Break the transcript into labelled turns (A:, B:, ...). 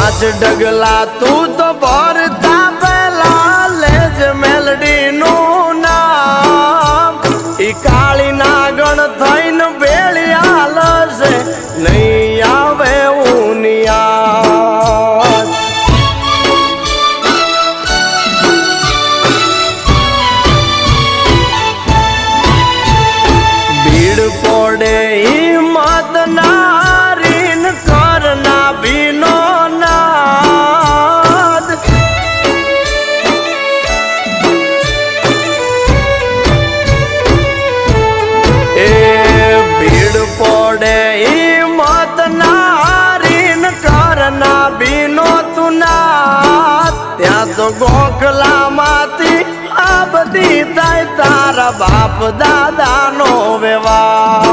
A: પાંચ ડગલા તું તો ભરતા પેલા લેજ મેલડી નું નામ ઈ કાળી નાગણ થઈને બેળી હાલશે નહીં આવે ઉનિયા ભીડ પડે હિંમત નારીન કરના ભીનો નાદ એ ભીડ પડે હિંમત નારીન કરના ભીનો તું નાદ ત્યાં તો ગોખલામાંથી આ બધી થાય તારા બાપ દાદાનો વ્યવહાર